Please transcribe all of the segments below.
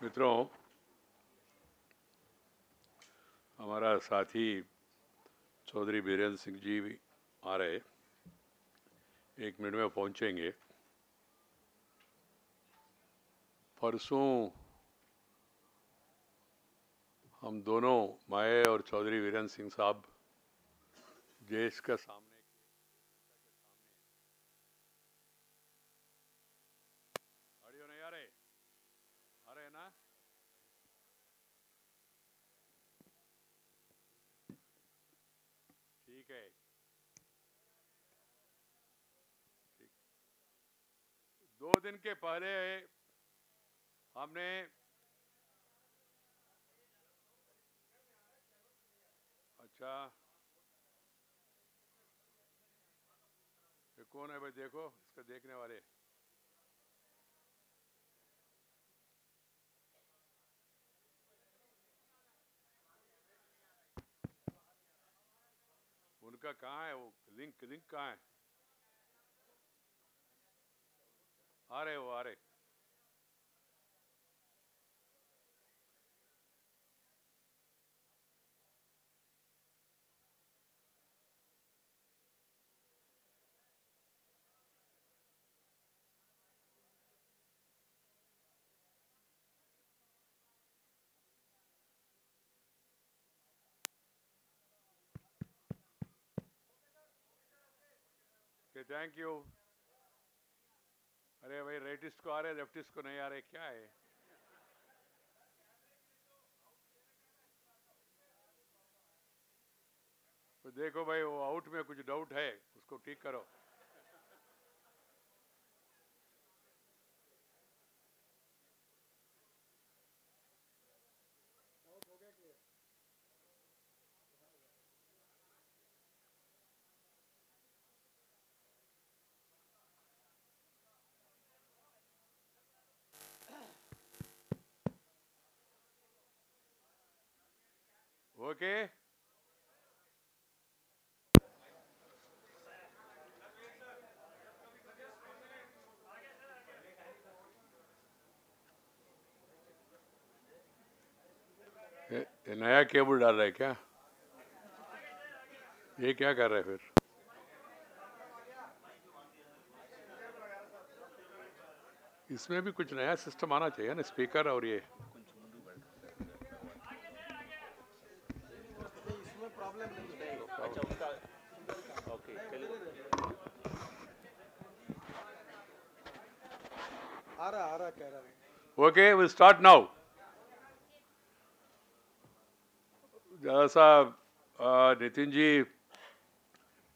मित्रों, हमारा साथी चौधरी बीरेंद्र सिंह जी भी आ रहे, 1 मिनट में पहुंचेंगे। परसों हम दोनों, मैं और चौधरी बीरेंद्र सिंह साहब, देश का सामने ऑडियो नहीं आ रहे ना? ठीक है, ठीक। 2 दिन के पहले हमने अच्छा, ये कौन है भाई? देखो इसका देखने वाले। उनका कहाँ है वो लिंक कहाँ है? आ रहे वो आ रहे। Thank you. अरे भाई, राइटिस्ट को आ रहे, लेफ्टिस्ट को नहीं आ रहे, क्या है? तो देखो भाई, वो आउट में कुछ डाउट है, उसको ठीक करो। ओके, ये नया केबल डाल रहा है क्या? ये क्या कर रहा है फिर? इसमें भी कुछ नया सिस्टम आना चाहिए ना, स्पीकर और ये। इसमें प्रॉब्लम नहीं है। अच्छा, उनका ओके, चलिए। आ रहा कह रहा है। Okay, will start now. जरा सा नितिन जी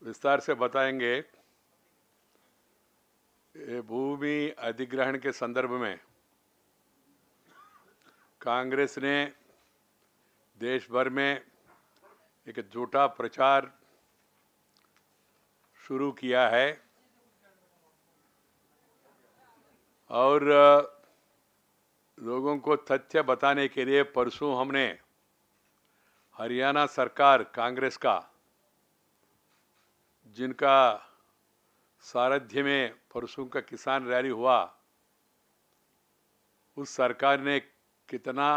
विस्तार से बताएंगे। ये भूमि अधिग्रहण के संदर्भ में कांग्रेस ने देश भर में एक झूठा प्रचार शुरू किया है और लोगों को तथ्य बताने के लिए परसों हमने हरियाणा सरकार कांग्रेस का, जिनका सारथ्य में परसों का किसान रैली हुआ, उस सरकार ने कितना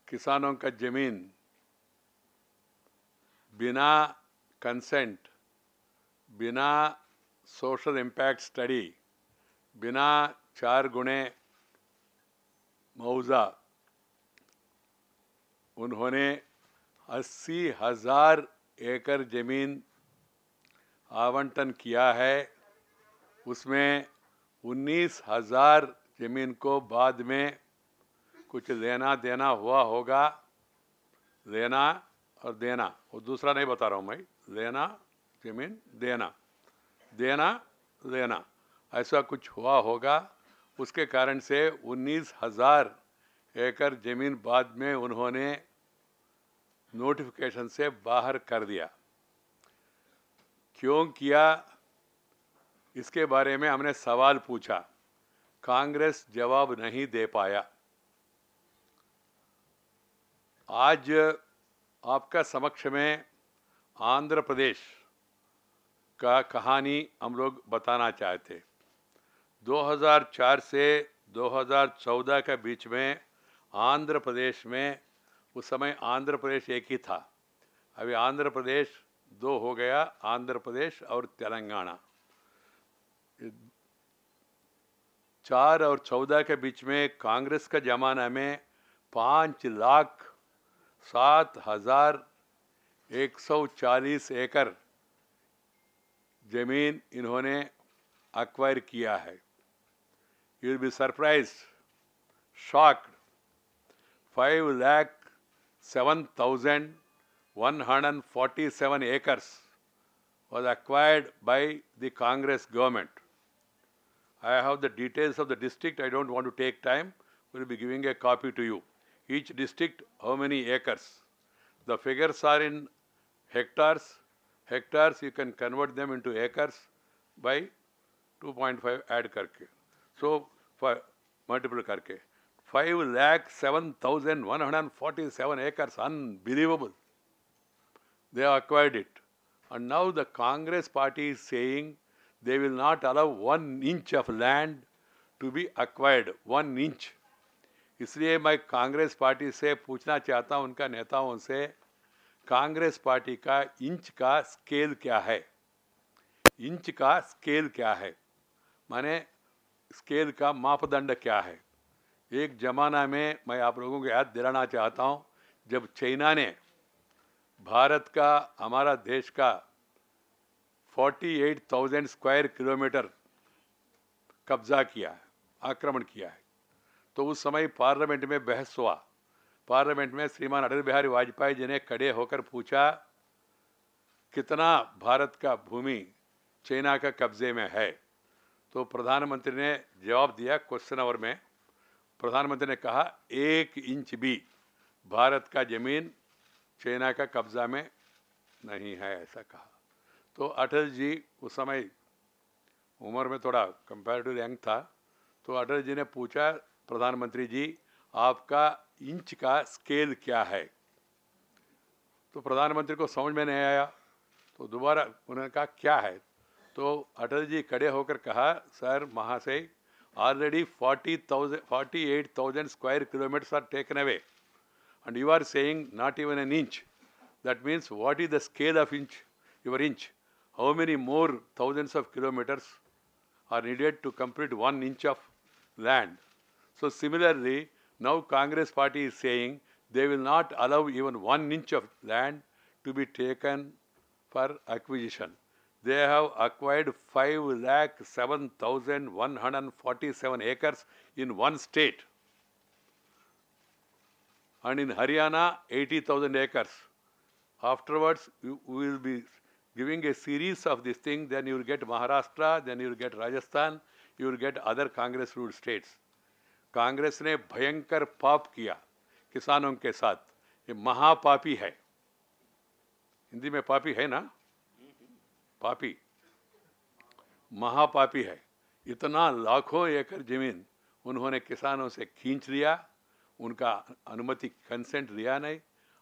किसानों का जमीन बिना कंसेंट, बिना सोशल इम्पैक्ट स्टडी, बिना 4 गुणे मुआवजा, उन्होंने 80,000 एकड़ जमीन आवंटन किया है। उसमें 19,000 जमीन को बाद में कुछ लेना देना हुआ होगा। लेना और देना, वो दूसरा नहीं बता रहा हूँ मैं। लेना जमीन, देना देना लेना, ऐसा कुछ हुआ होगा। उसके कारण से 19,000 एकड़ जमीन बाद में उन्होंने नोटिफिकेशन से बाहर कर दिया। क्यों किया, इसके बारे में हमने सवाल पूछा, कांग्रेस जवाब नहीं दे पाया। आज आपका समक्ष में आंध्र प्रदेश का कहानी हम लोग बताना चाहते। 2004 से 2014 के बीच में आंध्र प्रदेश में, उस समय आंध्र प्रदेश एक ही था, अभी आंध्र प्रदेश 2 हो गया, आंध्र प्रदेश और तेलंगाना। 4 और 14 के बीच में कांग्रेस का जमाना में 5,07,140 एकड़ जमीन इन्होंने अक्वायर किया है। You will be surprised, shocked. 5,07,147 acres was acquired by the Congress government. I have the details of the district. I don't want to take time. We will be giving a copy to you. Each district, how many acres? The figures are in hectares. Hectares, you can convert them into acres by 2.5 add करके. So, multiple करके. 5,07,147 acres, unbelievable. They have acquired it. And now the Congress party is saying they will not allow 1 inch of land to be acquired, 1 inch. इसलिए मैं Congress party से पूछना चाहता हूं, उनका नेताओं से, कांग्रेस पार्टी का इंच का स्केल क्या है? इंच का स्केल क्या है? माने स्केल का मापदंड क्या है? एक ज़माना में मैं आप लोगों को याद दिलाना चाहता हूं, जब चाइना ने भारत का, हमारा देश का 48,000 स्क्वायर किलोमीटर कब्जा किया है, आक्रमण किया है, तो उस समय पार्लियामेंट में बहस हुआ। पार्लियामेंट में श्रीमान अटल बिहारी वाजपेयी जी ने खड़े होकर पूछा, कितना भारत का भूमि चाइना का कब्जे में है? तो प्रधानमंत्री ने जवाब दिया क्वेश्चन आवर में। प्रधानमंत्री ने कहा 1 इंच भी भारत का जमीन चाइना का कब्जा में नहीं है, ऐसा कहा। तो अटल जी उस समय उम्र में थोड़ा कंपैरेटिव यंग था, तो अटल जी ने पूछा, प्रधानमंत्री जी आपका इंच का स्केल क्या है? तो प्रधानमंत्री को समझ में नहीं आया, तो दोबारा उन्होंने कहा क्या है? तो अटल जी खड़े होकर कहा, सर महाशय, already 48,000 square kilometers are taken away and you are saying not even an inch. That means what is the scale of inch, your inch? How many more thousands of kilometers are needed to complete 1 inch of land? So similarly, now Congress party is saying they will not allow even 1 inch of land to be taken for acquisition. They have acquired 5,07,147 acres in one state, and in Haryana 80,000 acres. Afterwards, we will be giving a series of this thing. Then you will get Maharashtra, then you will get Rajasthan, you will get other Congress-ruled states. Congress ने भयंकर पाप किया किसानों के साथ, ये महापापी है। हिंदी में पापी है ना, पापी, महापापी है। इतना लाखों एकड़ जमीन उन्होंने किसानों से खींच लिया, उनका अनुमति कंसेंट लिया नहीं,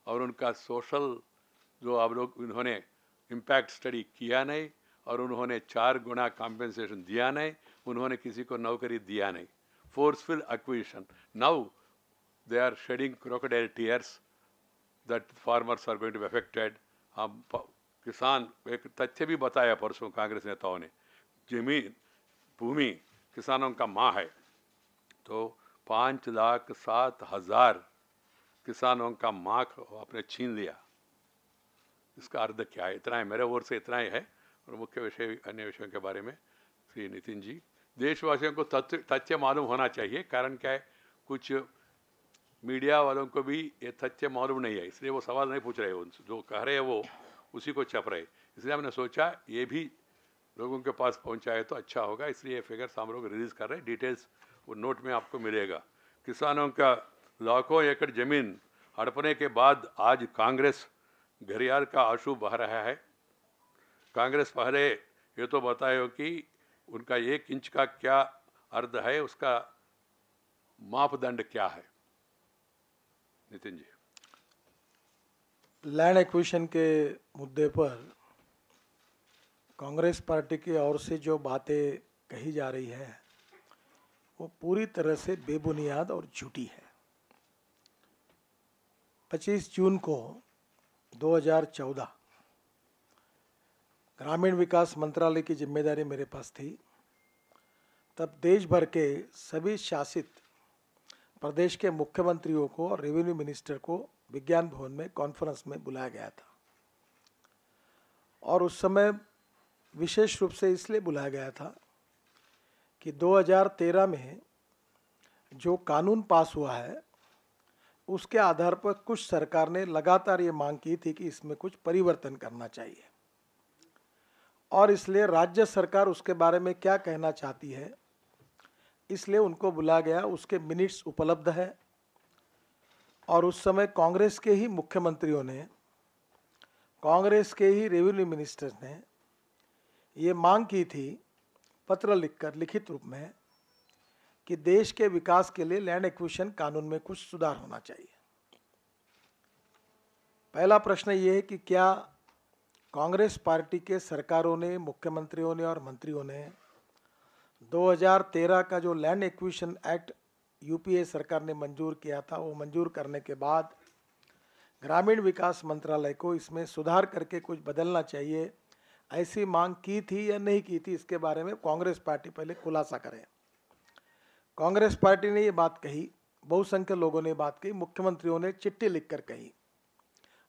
और उनका सोशल जो आप लोग उन्होंने इम्पैक्ट स्टडी किया नहीं, और उन्होंने 4 गुना कॉम्पेंसेशन दिया नहीं, उन्होंने किसी को नौकरी दिया नहीं। Forceful acquisition. Now they are shedding crocodile tears that farmers are going to be affected. किसान, एक तथ्य भी बताया परसों कांग्रेस नेताओं ने, जमीन भूमि किसानों का माँ है, तो 5,07,000 किसानों का माँ आपने छीन लिया। इसका अर्थ क्या है? इतना है, मेरे ओर से इतना ही है, और मुख्य विषय अन्य विषयों के बारे में श्री नितिन जी, देशवासियों को तथ्य मालूम होना चाहिए। कारण क्या है, कुछ मीडिया वालों को भी ये तथ्य मालूम नहीं है, इसलिए वो सवाल नहीं पूछ रहे, उनसे जो कह रहे हैं वो उसी को छप रहे। इसलिए हमने सोचा ये भी लोगों के पास पहुंचाए तो अच्छा होगा, इसलिए फिगर्स हम लोग रिलीज़ कर रहे हैं। डिटेल्स वो नोट में आपको मिलेगा। किसानों का लाखों एकड़ ज़मीन हड़पने के बाद आज कांग्रेस घड़ियाल का आंसू बहा रहा है। कांग्रेस पहले ये तो बताए कि उनका 1 इंच का क्या अर्थ है, उसका मापदंड क्या है? नितिन जी। लैंड एक्विजिशन के मुद्दे पर कांग्रेस पार्टी की ओर से जो बातें कही जा रही है वो पूरी तरह से बेबुनियाद और झूठी है। 25 जून को 2014 ग्रामीण विकास मंत्रालय की जिम्मेदारी मेरे पास थी। तब देश भर के सभी शासित प्रदेश के मुख्यमंत्रियों को और रेवेन्यू मिनिस्टर को विज्ञान भवन में कॉन्फ्रेंस में बुलाया गया था। और उस समय विशेष रूप से इसलिए बुलाया गया था कि 2013 में जो कानून पास हुआ है उसके आधार पर कुछ सरकार ने लगातार ये मांग की थी कि इसमें कुछ परिवर्तन करना चाहिए, और इसलिए राज्य सरकार उसके बारे में क्या कहना चाहती है इसलिए उनको बुलाया गया। उसके मिनट्स उपलब्ध है। और उस समय कांग्रेस के ही मुख्यमंत्रियों ने, कांग्रेस के ही रेवेन्यू मिनिस्टर्स ने ये मांग की थी पत्र लिखकर, लिखित रूप में, कि देश के विकास के लिए लैंड एक्विजिशन कानून में कुछ सुधार होना चाहिए। पहला प्रश्न ये है कि क्या कांग्रेस पार्टी के सरकारों ने, मुख्यमंत्रियों ने और मंत्रियों ने 2013 का जो लैंड एक्विजिशन एक्ट यूपीए सरकार ने मंजूर किया था, वो मंजूर करने के बाद ग्रामीण विकास मंत्रालय को इसमें सुधार करके कुछ बदलना चाहिए, ऐसी मांग की थी या नहीं की थी, इसके बारे में कांग्रेस पार्टी पहले खुलासा करे। कांग्रेस पार्टी ने ये बात कही, बहुसंख्यक लोगों ने बात कही, मुख्यमंत्रियों ने चिट्ठी लिखकर कही,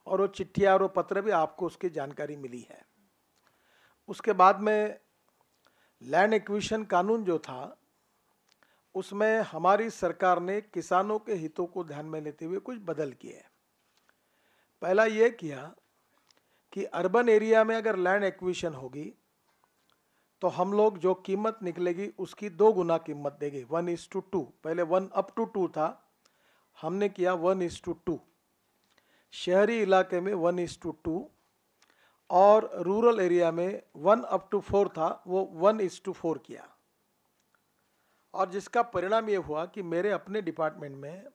और वो चिट्ठियाँ और वो पत्र भी आपको उसकी जानकारी मिली है। उसके बाद में लैंड एक्विजिशन कानून जो था उसमें हमारी सरकार ने किसानों के हितों को ध्यान में लेते हुए कुछ बदल किए। पहला ये किया कि अर्बन एरिया में अगर लैंड एक्विजिशन होगी तो हम लोग जो कीमत निकलेगी उसकी 2 गुना कीमत देंगे, 1:2। पहले 1:2 था, हमने किया 1:2। शहरी इलाके में 1:2 और रूरल एरिया में 1:4 था, वो 1:4 किया। और जिसका परिणाम ये हुआ कि मेरे अपने डिपार्टमेंट में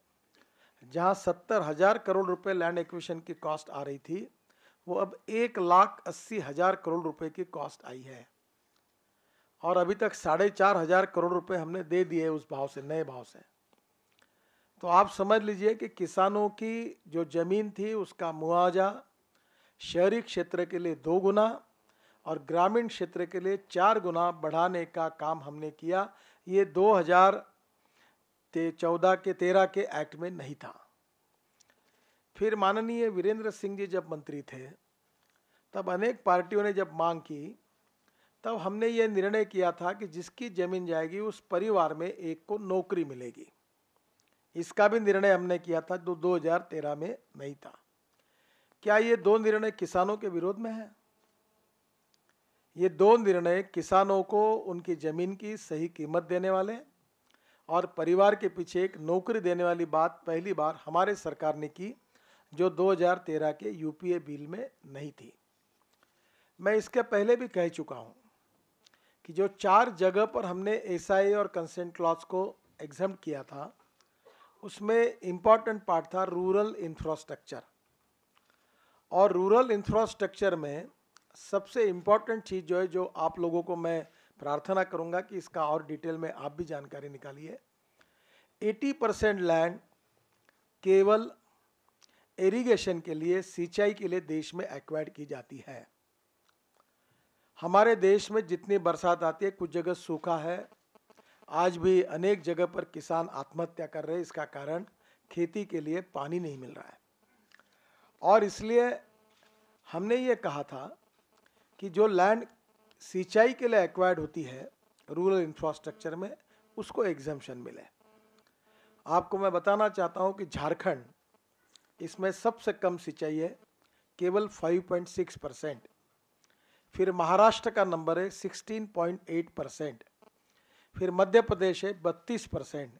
जहाँ 70,000 करोड़ रुपए लैंड एक्विजिशन की कॉस्ट आ रही थी, वो अब 1,80,000 करोड़ रुपए की कॉस्ट आई है। और अभी तक 4,500 करोड़ रुपए हमने दे दिए उस भाव से, नए भाव से। तो आप समझ लीजिए कि किसानों की जो जमीन थी उसका मुआवजा शहरी क्षेत्र के लिए 2 गुना और ग्रामीण क्षेत्र के लिए 4 गुना बढ़ाने का काम हमने किया। ये 2013 के एक्ट में नहीं था। फिर माननीय वीरेंद्र सिंह जी जब मंत्री थे, तब अनेक पार्टियों ने जब मांग की, तब हमने ये निर्णय किया था कि जिसकी जमीन जाएगी उस परिवार में एक को नौकरी मिलेगी। इसका भी निर्णय हमने किया था, जो 2013 में नहीं था। क्या ये 2 निर्णय किसानों के विरोध में है? ये 2 निर्णय किसानों को उनकी जमीन की सही कीमत देने वाले और परिवार के पीछे एक नौकरी देने वाली बात पहली बार हमारे सरकार ने की, जो 2013 के यूपीए बिल में नहीं थी। मैं इसके पहले भी कह चुका हूँ कि जो 4 जगह पर हमने एसआई और कंसेंट क्लॉज को एग्जम्प्ट किया था, उसमें इम्पॉर्टेंट पार्ट था रूरल इंफ्रास्ट्रक्चर। और रूरल इंफ्रास्ट्रक्चर में सबसे इम्पॉर्टेंट चीज़ जो है, जो आप लोगों को मैं प्रार्थना करूंगा कि इसका और डिटेल में आप भी जानकारी निकालिए, 80% लैंड केवल इरिगेशन के लिए, सिंचाई के लिए देश में एक्वायर्ड की जाती है। हमारे देश में जितनी बरसात आती है, कुछ जगह सूखा है, आज भी अनेक जगह पर किसान आत्महत्या कर रहे हैं। इसका कारण खेती के लिए पानी नहीं मिल रहा है। और इसलिए हमने ये कहा था कि जो लैंड सिंचाई के लिए एक्वायर्ड होती है रूरल इंफ्रास्ट्रक्चर में, उसको एग्जम्पशन मिले। आपको मैं बताना चाहता हूँ कि झारखंड, इसमें सबसे कम सिंचाई है, केवल 5.6%। फिर महाराष्ट्र का नंबर है 16.8%। फिर मध्य प्रदेश है 32%,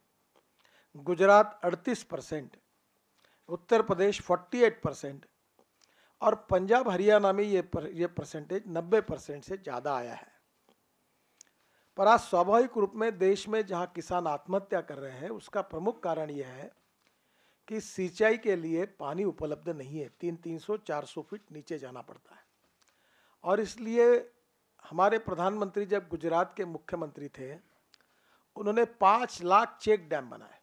गुजरात 38%, उत्तर प्रदेश 48% और पंजाब हरियाणा में ये परसेंटेज 90% से ज़्यादा आया है। पर आज स्वाभाविक रूप में देश में जहाँ किसान आत्महत्या कर रहे हैं, उसका प्रमुख कारण यह है कि सिंचाई के लिए पानी उपलब्ध नहीं है। 300-400 फीट नीचे जाना पड़ता है। और इसलिए हमारे प्रधानमंत्री जब गुजरात के मुख्यमंत्री थे, उन्होंने 5 लाख चेक डैम बनाए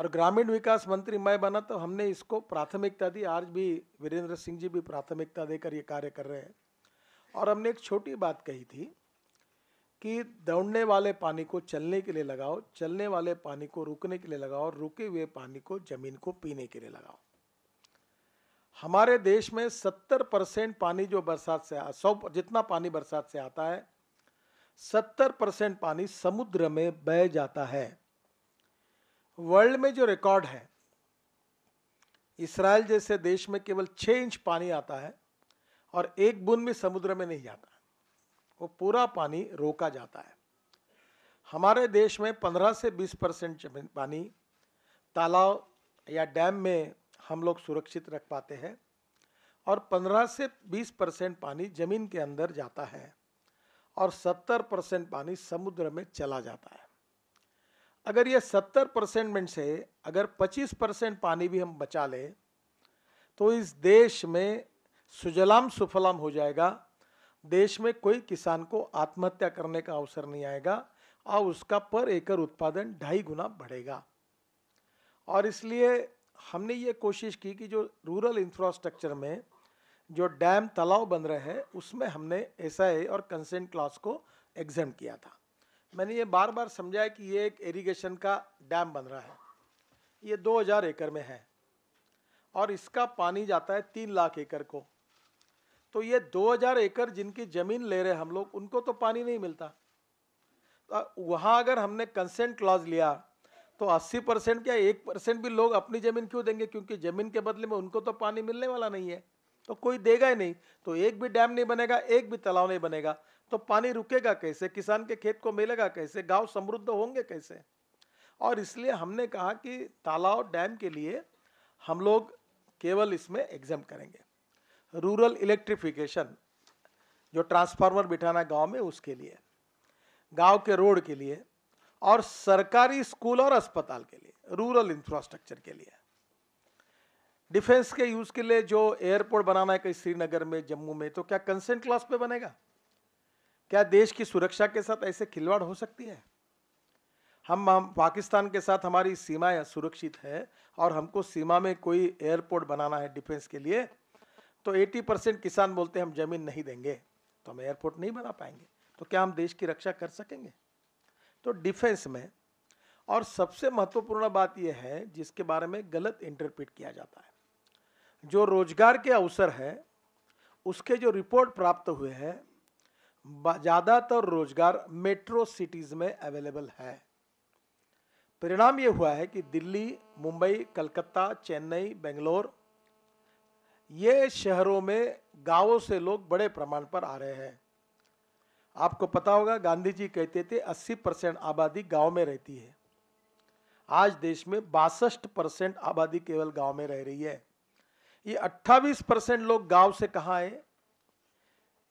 और ग्रामीण विकास मंत्री मैं बना तो हमने इसको प्राथमिकता दी। आज भी वीरेंद्र सिंह जी भी प्राथमिकता देकर ये कार्य कर रहे हैं। और हमने एक छोटी बात कही थी कि दौड़ने वाले पानी को चलने के लिए लगाओ, चलने वाले पानी को रुकने के लिए लगाओ, और रुके हुए पानी को जमीन को पीने के लिए लगाओ। हमारे देश में 70% पानी जो बरसात से 100 जितना पानी बरसात से आता है, 70% पानी समुद्र में बह जाता है। वर्ल्ड में जो रिकॉर्ड है, इस्राएल जैसे देश में केवल 6 इंच पानी आता है और एक बूंद भी समुद्र में नहीं जाता, वो पूरा पानी रोका जाता है। हमारे देश में 15 से 20% पानी तालाब या डैम में हम लोग सुरक्षित रख पाते हैं, और 15 से 20% पानी जमीन के अंदर जाता है, और 70% पानी समुद्र में चला जाता है। अगर ये 70% में से अगर 25% पानी भी हम बचा ले तो इस देश में सुजलाम सुफलाम हो जाएगा। देश में कोई किसान को आत्महत्या करने का अवसर नहीं आएगा, और उसका पर एकड़ उत्पादन 2.5 गुना बढ़ेगा। और इसलिए हमने ये कोशिश की कि जो रूरल इंफ्रास्ट्रक्चर में जो डैम तालाब बन रहे हैं उसमें हमने SIA और कंसेंट क्लॉज को एग्जेम्प्ट किया था। मैंने ये बार बार समझाया कि ये एक इरिगेशन का डैम बन रहा है, ये 2000 एकड़ में है और इसका पानी जाता है 3 लाख एकड़ को। तो ये 2000 एकड़ जिनकी जमीन ले रहे हम लोग, उनको तो पानी नहीं मिलता। तो वहाँ अगर हमने कंसेंट क्लॉज लिया तो 80% क्या 1% भी लोग अपनी जमीन क्यों देंगे, क्योंकि जमीन के बदले में उनको तो पानी मिलने वाला नहीं है, तो कोई देगा ही नहीं। तो एक भी डैम नहीं बनेगा, एक भी तालाब नहीं बनेगा, तो पानी रुकेगा कैसे, किसान के खेत को मिलेगा कैसे, गांव समृद्ध होंगे कैसे। और इसलिए हमने कहा कि तालाब डैम के लिए हम लोग केवल इसमें एग्जाम करेंगे। रूरल इलेक्ट्रिफिकेशन, जो ट्रांसफार्मर बिठाना गांव में, उसके लिए, गांव के रोड के लिए, और सरकारी स्कूल और अस्पताल के लिए, रूरल इंफ्रास्ट्रक्चर के लिए, डिफेंस के यूज के लिए जो एयरपोर्ट बनाना है कहीं श्रीनगर में, जम्मू में, तो क्या कंसेंट क्लॉज पे बनेगा? क्या देश की सुरक्षा के साथ ऐसे खिलवाड़ हो सकती है? हम पाकिस्तान के साथ हमारी सीमाएं सुरक्षित है और हमको सीमा में कोई एयरपोर्ट बनाना है डिफेंस के लिए, तो 80% किसान बोलते हैं हम जमीन नहीं देंगे, तो हम एयरपोर्ट नहीं बना पाएंगे। तो क्या हम देश की रक्षा कर सकेंगे? तो डिफेंस में, और सबसे महत्वपूर्ण बात यह है जिसके बारे में गलत इंटरप्रेट किया जाता है, जो रोजगार के अवसर है उसके जो रिपोर्ट प्राप्त हुए हैं, ज़्यादातर रोजगार मेट्रो सिटीज में अवेलेबल है। परिणाम ये हुआ है कि दिल्ली, मुंबई, कलकत्ता, चेन्नई, बेंगलोर, ये शहरों में गांवों से लोग बड़े प्रमाण पर आ रहे हैं। आपको पता होगा गांधी जी कहते थे 80% आबादी गांव में रहती है। आज देश में 62% आबादी केवल गांव में रह रही है। ये 28% लोग गांव से कहाँ आए?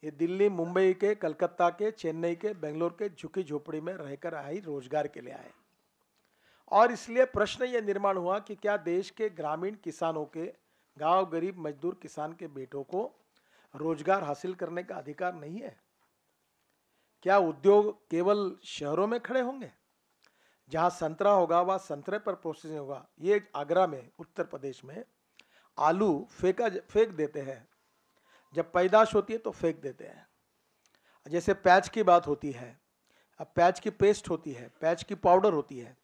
ये दिल्ली, मुंबई के, कलकत्ता के, चेन्नई के, बेंगलोर के झुकी झोपड़ी में रहकर आई, रोजगार के लिए आए। और इसलिए प्रश्न ये निर्माण हुआ कि क्या देश के ग्रामीण किसानों के, गांव गरीब मजदूर किसान के बेटों को रोजगार हासिल करने का अधिकार नहीं है? क्या उद्योग केवल शहरों में खड़े होंगे? जहां संतरा होगा वहां संतरे पर प्रोसेसिंग होगा। ये आगरा में, उत्तर प्रदेश में आलू फेंक देते हैं, जब पैदाश होती है तो फेंक देते हैं। जैसे पैच की बात होती है, अब पैच की पेस्ट होती है, पैच की पाउडर होती है।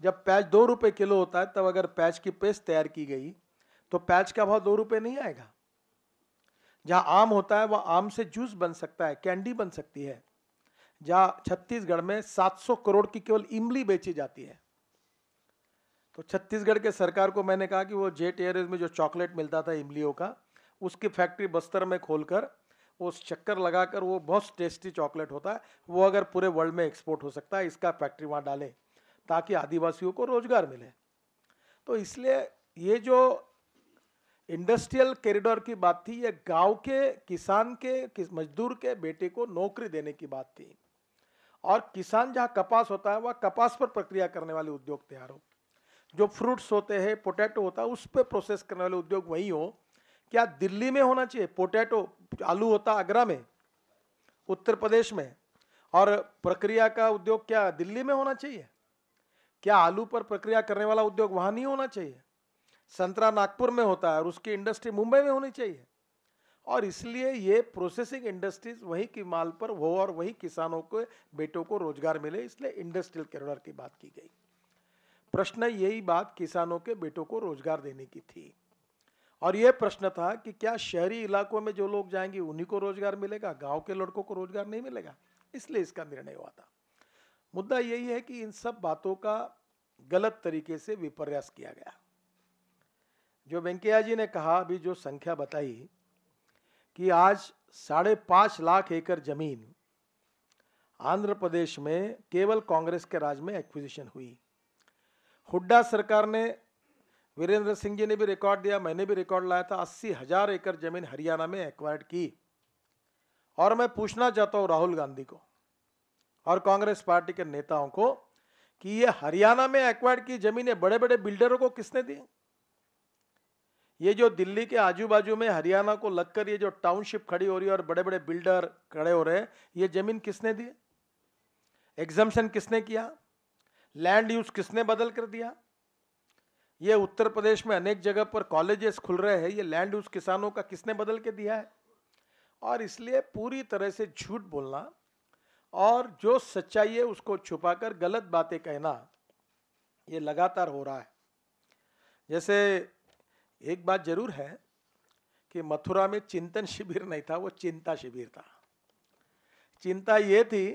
जब पैच 2 रुपये किलो होता है, तब अगर पैच की पेस्ट तैयार की गई तो पैच का भाव 2 रुपये नहीं आएगा। जहां आम होता है वह आम से जूस बन सकता है, कैंडी बन सकती है। जहां छत्तीसगढ़ में 700 करोड़ की केवल इमली बेची जाती है। तो छत्तीसगढ़ के सरकार को मैंने कहा कि वो जेट एयरवेज में जो चॉकलेट मिलता था इमलियों का, उसकी फैक्ट्री बस्तर में खोलकर वो शक्कर लगाकर, वो बहुत टेस्टी चॉकलेट होता है, वो अगर पूरे वर्ल्ड में एक्सपोर्ट हो सकता है, इसका फैक्ट्री वहाँ डालें ताकि आदिवासियों को रोजगार मिले। तो इसलिए ये जो इंडस्ट्रियल कॉरिडोर की बात थी, ये गांव के किसान के, मजदूर के बेटे को नौकरी देने की बात थी। और किसान जहाँ कपास होता है वह कपास पर प्रक्रिया करने वाले उद्योग तैयार हो, जो फ्रूट्स होते हैं, पोटैटो होता है, उस पर प्रोसेस करने वाले उद्योग वही हो। क्या दिल्ली में होना चाहिए? पोटैटो, आलू होता आगरा में, उत्तर प्रदेश में, और प्रक्रिया का उद्योग क्या दिल्ली में होना चाहिए? क्या आलू पर प्रक्रिया करने वाला उद्योग वहां नहीं होना चाहिए? संतरा नागपुर में होता है और उसकी इंडस्ट्री मुंबई में होनी चाहिए। और इसलिए ये प्रोसेसिंग इंडस्ट्रीज वहीं की माल पर हो और वहीं किसानों के बेटों को रोजगार मिले, इसलिए इंडस्ट्रियल कॉरिडोर की बात की गई। प्रश्न यही बात किसानों के बेटों को रोजगार देने की थी। और यह प्रश्न था कि क्या शहरी इलाकों में जो लोग जाएंगे उन्हीं को रोजगार मिलेगा, गांव के लड़कों को रोजगार नहीं मिलेगा? इसलिए इसका निर्णय हुआ था। मुद्दा यही है कि इन सब बातों का गलत तरीके से विपर्यास किया गया। जो वेंकैया जी ने कहा, अभी जो संख्या बताई कि आज 5.5 लाख एकड़ जमीन आंध्र प्रदेश में केवल कांग्रेस के राज में एक्विजिशन हुई। हुड्डा सरकार ने, वीरेंद्र सिंह जी ने भी रिकॉर्ड दिया, मैंने भी रिकॉर्ड लाया था, 80,000 एकड़ जमीन हरियाणा में एक्वायर्ड की। और मैं पूछना चाहता हूं राहुल गांधी को और कांग्रेस पार्टी के नेताओं को कि ये हरियाणा में एक्वायर्ड की जमीनें बड़े बड़े बिल्डरों को किसने दी? ये जो दिल्ली के आजू बाजू में हरियाणा को लगकर ये जो टाउनशिप खड़ी हो रही है और बड़े बड़े बिल्डर खड़े हो रहे हैं, ये जमीन किसने दी? एग्जम्पशन किसने किया? लैंड यूज किसने बदल कर दिया? ये उत्तर प्रदेश में अनेक जगह पर कॉलेजेस खुल रहे हैं, ये लैंड यूज किसानों का किसने बदल के दिया है? और इसलिए पूरी तरह से झूठ बोलना और जो सच्चाई है उसको छुपाकर गलत बातें कहना, ये लगातार हो रहा है। जैसे एक बात जरूर है कि मथुरा में चिंतन शिविर नहीं था, वो चिंता शिविर था। चिंता ये थी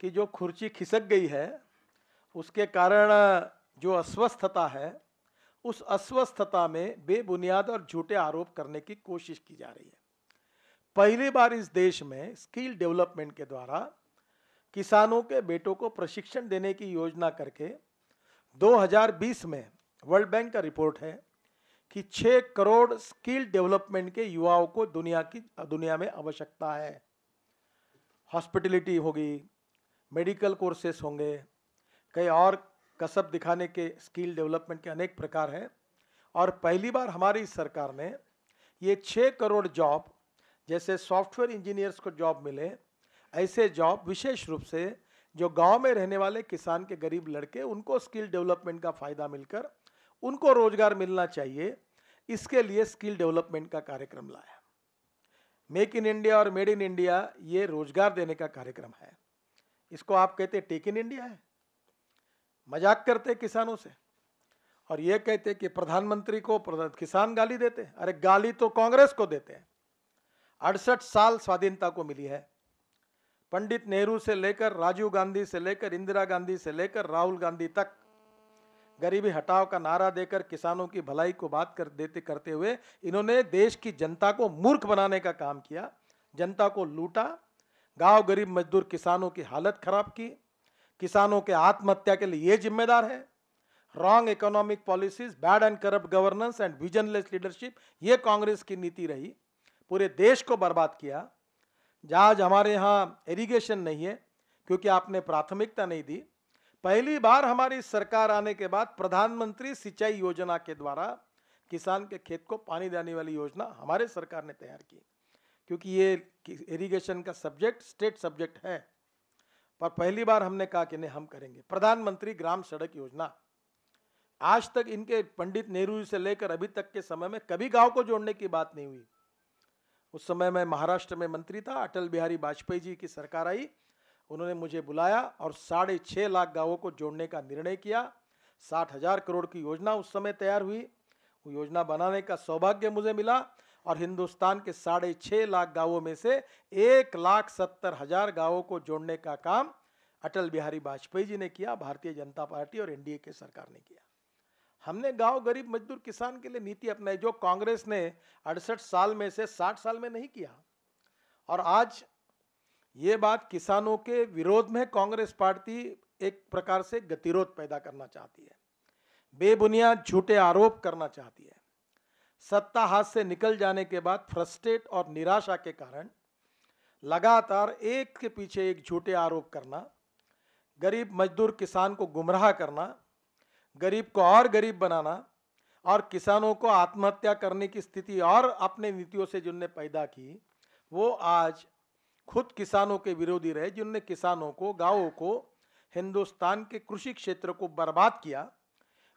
कि जो कुर्सी खिसक गई है उसके कारण जो अस्वस्थता है, उस अस्वस्थता में बेबुनियाद और झूठे आरोप करने की कोशिश की जा रही है। पहली बार इस देश में स्किल डेवलपमेंट के द्वारा किसानों के बेटों को प्रशिक्षण देने की योजना करके 2020 में वर्ल्ड बैंक का रिपोर्ट है कि 6 करोड़ स्किल डेवलपमेंट के युवाओं को दुनिया में आवश्यकता है। हॉस्पिटलिटी होगी, मेडिकल कोर्सेस होंगे, कई और कसब दिखाने के स्किल डेवलपमेंट के अनेक प्रकार हैं। और पहली बार हमारी सरकार ने ये 6 करोड़ जॉब, जैसे सॉफ्टवेयर इंजीनियर्स को जॉब मिले, ऐसे जॉब विशेष रूप से जो गांव में रहने वाले किसान के गरीब लड़के, उनको स्किल डेवलपमेंट का फायदा मिलकर उनको रोजगार मिलना चाहिए, इसके लिए स्किल डेवलपमेंट का कार्यक्रम लाया। मेक इन इंडिया और मेड इन इंडिया ये रोजगार देने का कार्यक्रम है। इसको आप कहते टेक इन इंडिया है। मजाक करते किसानों से और ये कहते कि प्रधानमंत्री को किसान गाली देते। अरे गाली तो कांग्रेस को देते हैं। 68 साल स्वाधीनता को मिली है। पंडित नेहरू से लेकर राजीव गांधी से लेकर इंदिरा गांधी से लेकर राहुल गांधी तक गरीबी हटाओ का नारा देकर किसानों की भलाई को बात करते हुए इन्होंने देश की जनता को मूर्ख बनाने का काम किया, जनता को लूटा, गांव गरीब मजदूर किसानों की हालत खराब की, किसानों के आत्महत्या के लिए ये जिम्मेदार है। Wrong economic policies, bad and corrupt governance and visionless leadership, ये कांग्रेस की नीति रही। पूरे देश को बर्बाद किया। जहाज हमारे यहाँ इरिगेशन नहीं है क्योंकि आपने प्राथमिकता नहीं दी। पहली बार हमारी सरकार आने के बाद प्रधानमंत्री सिंचाई योजना के द्वारा किसान के खेत को पानी देने वाली योजना हमारे सरकार ने तैयार की, क्योंकि ये इरिगेशन का सब्जेक्ट स्टेट सब्जेक्ट है। पर पहली बार हमने कहा कि नहीं, हम करेंगे। प्रधानमंत्री ग्राम सड़क योजना, आज तक इनके पंडित नेहरू से लेकर अभी तक के समय में कभी गांव को जोड़ने की बात नहीं हुई। उस समय मैं महाराष्ट्र में मंत्री था, अटल बिहारी वाजपेयी जी की सरकार आई, उन्होंने मुझे बुलाया और 6.5 लाख गांवों को जोड़ने का निर्णय किया। 60,000 करोड़ की योजना उस समय तैयार हुई। वो योजना बनाने का सौभाग्य मुझे मिला और हिंदुस्तान के 6.5 लाख गांवों में से 1,70,000 गांवों को जोड़ने का काम अटल बिहारी वाजपेयी जी ने किया, भारतीय जनता पार्टी और एनडीए की सरकार ने किया। हमने गांव गरीब मजदूर किसान के लिए नीति अपनाई, जो कांग्रेस ने 68 साल में से 60 साल में नहीं किया। और आज ये बात किसानों के विरोध में कांग्रेस पार्टी एक प्रकार से गतिरोध पैदा करना चाहती है, बेबुनियाद झूठे आरोप करना चाहती है। सत्ता हाथ से निकल जाने के बाद फ्रस्ट्रेट और निराशा के कारण लगातार एक के पीछे एक झूठे आरोप करना, गरीब मजदूर किसान को गुमराह करना, गरीब को और गरीब बनाना और किसानों को आत्महत्या करने की स्थिति और अपने नीतियों से जिनने पैदा की, वो आज खुद किसानों के विरोधी रहे, जिनने किसानों को, गांवों को हिंदुस्तान के कृषि क्षेत्र को बर्बाद किया।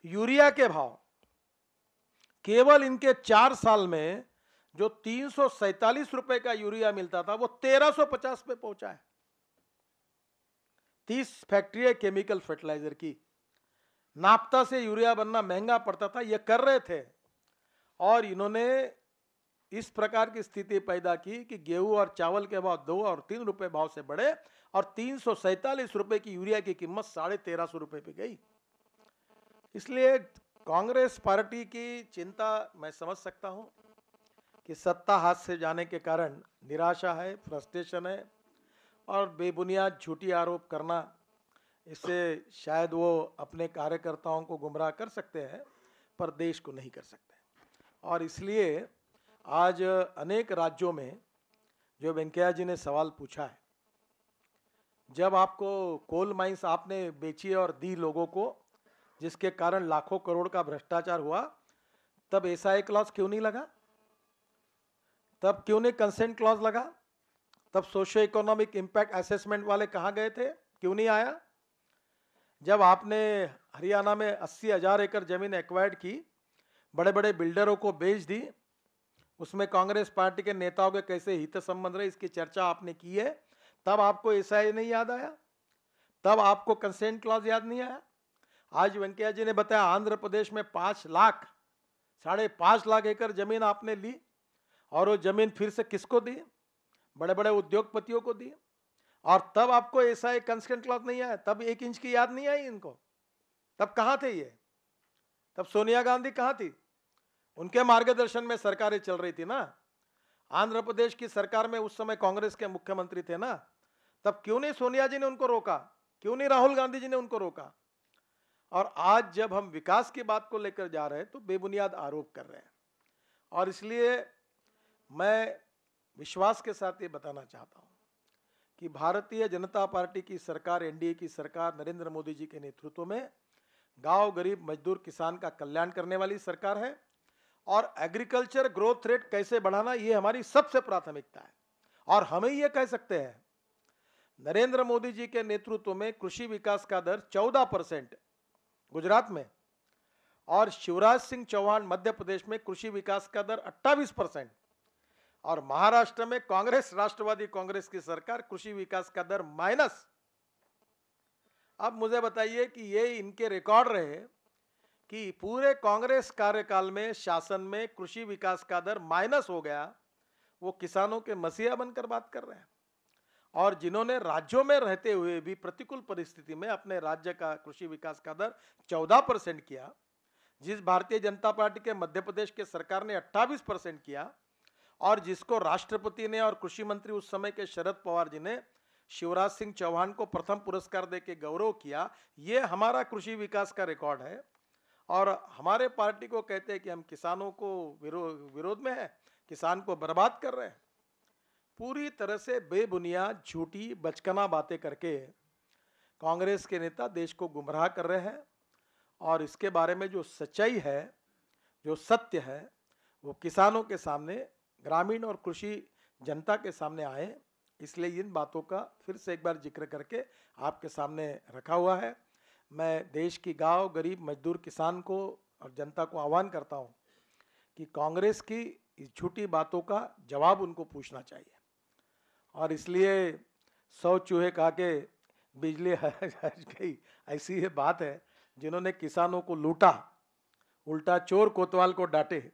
यूरिया के भाव केवल इनके 4 साल में जो 347 रुपए का यूरिया मिलता था वो 1350 पे पहुंचा है। 30 फैक्ट्री है केमिकल फर्टिलाइजर की। नाफ्ता से यूरिया बनना महंगा पड़ता था, ये कर रहे थे, और इन्होंने इस प्रकार की स्थिति पैदा की कि गेहूं और चावल के भाव 2 और 3 रुपए भाव से बढ़े और 347 रुपए की यूरिया की कीमत 1350 रुपए पे गई। इसलिए कांग्रेस पार्टी की चिंता मैं समझ सकता हूं कि सत्ता हाथ से जाने के कारण निराशा है, फ्रस्ट्रेशन है, और बेबुनियाद झूठी आरोप करना, इससे शायद वो अपने कार्यकर्ताओं को गुमराह कर सकते हैं पर देश को नहीं कर सकते। और इसलिए आज अनेक राज्यों में जो वेंकैया जी ने सवाल पूछा है, जब आपको कोल माइंस आपने बेची और दी लोगों को, जिसके कारण लाखों करोड़ का भ्रष्टाचार हुआ, तब एसआई क्लॉज क्यों नहीं लगा? तब क्यों नहीं कंसेंट क्लॉज लगा? तब सोशो इकोनॉमिक इम्पैक्ट असेसमेंट वाले कहाँ गए थे? क्यों नहीं आया? जब आपने हरियाणा में 80,000 एकड़ जमीन एक्वायर्ड की, बड़े बड़े बिल्डरों को बेच दी, उसमें कांग्रेस पार्टी के नेताओं के कैसे हित संबंध रहे इसकी चर्चा आपने की है, तब आपको एसआई नहीं याद आया? तब आपको कंसेंट क्लॉज याद नहीं आया? आज वेंकैया जी ने बताया आंध्र प्रदेश में 5 लाख 5.5 लाख एकड़ जमीन आपने ली, और वो जमीन फिर से किसको दी? बड़े बड़े उद्योगपतियों को दी, और तब आपको ऐसा एक कंसेंट क्लॉज नहीं आया? तब 1 इंच की याद नहीं आई इनको? तब कहां थे ये? तब सोनिया गांधी कहां थी? उनके मार्गदर्शन में सरकारें चल रही थी ना। आंध्र प्रदेश की सरकार में उस समय कांग्रेस के मुख्यमंत्री थे ना। तब क्यों नहीं सोनिया जी ने उनको रोका? क्यों नहीं राहुल गांधी जी ने उनको रोका? और आज जब हम विकास की बात को लेकर जा रहे हैं तो बेबुनियाद आरोप कर रहे हैं। और इसलिए मैं विश्वास के साथ ये बताना चाहता हूं कि भारतीय जनता पार्टी की सरकार, एनडीए की सरकार, नरेंद्र मोदी जी के नेतृत्व में गांव, गरीब, मजदूर, किसान का कल्याण करने वाली सरकार है, और एग्रीकल्चर ग्रोथ रेट कैसे बढ़ाना ये हमारी सबसे प्राथमिकता है। और हमें ये कह सकते हैं, नरेंद्र मोदी जी के नेतृत्व में कृषि विकास का दर 14% गुजरात में, और शिवराज सिंह चौहान मध्य प्रदेश में कृषि विकास का दर 28%, और महाराष्ट्र में कांग्रेस, राष्ट्रवादी कांग्रेस की सरकार, कृषि विकास का दर माइनस। अब मुझे बताइए कि ये इनके रिकॉर्ड रहे कि पूरे कांग्रेस कार्यकाल में, शासन में कृषि विकास का दर माइनस हो गया, वो किसानों के मसीहा बनकर बात कर रहे हैं। और जिन्होंने राज्यों में रहते हुए भी प्रतिकूल परिस्थिति में अपने राज्य का कृषि विकास का दर 14% किया, जिस भारतीय जनता पार्टी के मध्य प्रदेश के सरकार ने 28% किया, और जिसको राष्ट्रपति ने और कृषि मंत्री उस समय के शरद पवार जी ने शिवराज सिंह चौहान को प्रथम पुरस्कार देके गौरव किया, ये हमारा कृषि विकास का रिकॉर्ड है। और हमारे पार्टी को कहते हैं कि हम किसानों को विरोध में है, किसान को बर्बाद कर रहे हैं। पूरी तरह से बेबुनियाद, झूठी, बचकाना बातें करके कांग्रेस के नेता देश को गुमराह कर रहे हैं। और इसके बारे में जो सच्चाई है, जो सत्य है, वो किसानों के सामने, ग्रामीण और कृषि जनता के सामने आए। इसलिए इन बातों का फिर से एक बार जिक्र करके आपके सामने रखा हुआ है। मैं देश की गांव, गरीब, मजदूर, किसान को और जनता को आह्वान करता हूं कि कांग्रेस की इस झूठी बातों का जवाब उनको पूछना चाहिए। और इसलिए 100 चूहे खा के बिजली हज गई, ऐसी ये बात है। जिन्होंने किसानों को लूटा, उल्टा चोर कोतवाल को डांटे,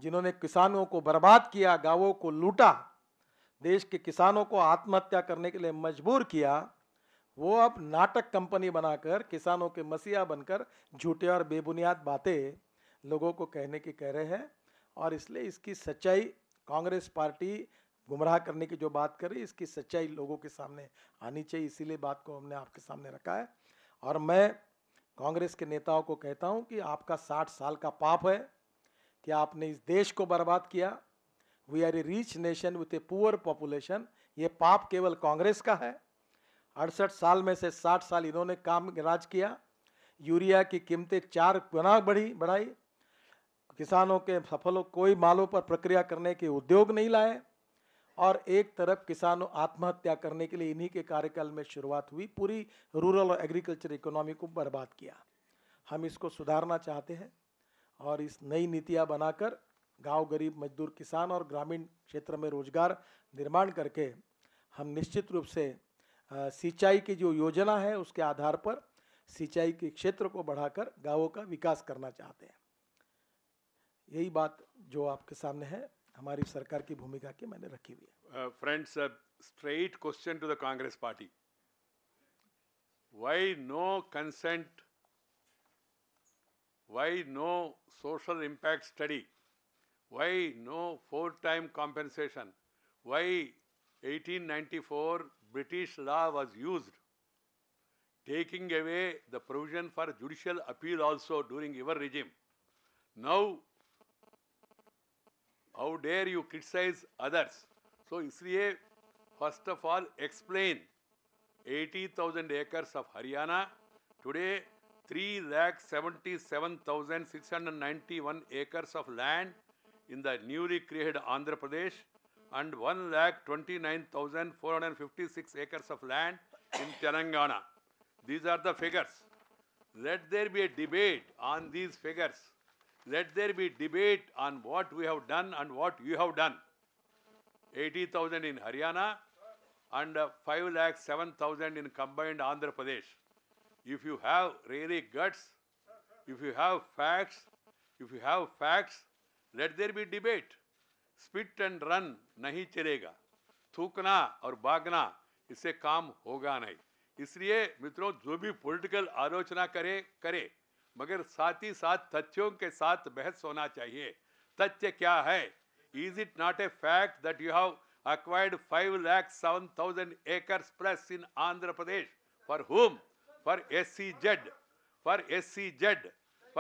जिन्होंने किसानों को बर्बाद किया, गांवों को लूटा, देश के किसानों को आत्महत्या करने के लिए मजबूर किया, वो अब नाटक कंपनी बनाकर किसानों के मसीहा बनकर झूठे और बेबुनियाद बातें लोगों को कहने की कह रहे हैं। और इसलिए इसकी सच्चाई, कांग्रेस पार्टी गुमराह करने की जो बात कर रही है, इसकी सच्चाई लोगों के सामने आनी चाहिए। इसीलिए बात को हमने आपके सामने रखा है। और मैं कांग्रेस के नेताओं को कहता हूं कि आपका 60 साल का पाप है कि आपने इस देश को बर्बाद किया। We are a rich nation with a poor population. ये पाप केवल कांग्रेस का है। 68 साल में से 60 साल इन्होंने काम राज किया। यूरिया की कीमतें 4 गुना बढ़ाई, किसानों के सफलों कोई मालों पर प्रक्रिया करने के उद्योग नहीं लाए, और एक तरफ किसानों आत्महत्या करने के लिए इन्हीं के कार्यकाल में शुरुआत हुई, पूरी रूरल और एग्रीकल्चर इकोनॉमी को बर्बाद किया। हम इसको सुधारना चाहते हैं और इस नई नीतियाँ बनाकर गांव, गरीब, मजदूर, किसान और ग्रामीण क्षेत्र में रोजगार निर्माण करके हम निश्चित रूप से सिंचाई की जो योजना है उसके आधार पर सिंचाई के क्षेत्र को बढ़ाकर गांवों का विकास करना चाहते हैं। यही बात जो आपके सामने है हमारी सरकार की भूमिका की मैंने रखी हुई है। Friends, a straight question to the Congress party. Why no consent? Why no social impact study? Why no four-time compensation? Why 1894 British law was used, taking away the provision for judicial appeal also during your regime? Now, how dare you criticize others? So, इसलिए first of all explain 80,000 acres of Haryana, today 3,77,691 acres of land in the newly created Andhra Pradesh and 1,29,456 acres of land in Telangana. These are the figures. Let there be a debate on these figures. Let there be debate on what we have done and what you have done. 80,000 in Haryana and 5,07,000 in combined Andhra Pradesh. If you have really guts, if you have facts, let there be debate. Spit and run नहीं चलेगा, थूकना और भागना इससे काम होगा नहीं। इसलिए मित्रों, जो भी पॉलिटिकल आलोचना करे, मगर साथ ही साथ तथ्यों के साथ बहस होना चाहिए। तथ्य क्या है? Is it not a fact that you have acquired 5,07,000 acres plus in Andhra Pradesh? For whom? For SCZ, for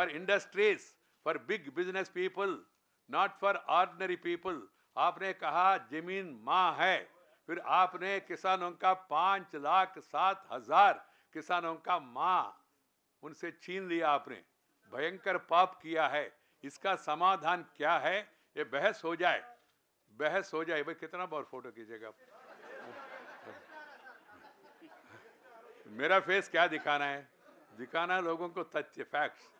industries, for big business people, not for ordinary people. आपने कहा जमीन माँ है, फिर आपने किसानों का 5,07,000 किसानों का माँ उनसे छीन लिया। आपने भयंकर पाप किया है। इसका समाधान क्या है? ये बहस हो जाए। भाई कितना बार फोटो कीजिएगा? मेरा फेस क्या दिखाना है? दिखाना है लोगों को तथ्य, फैक्ट्स।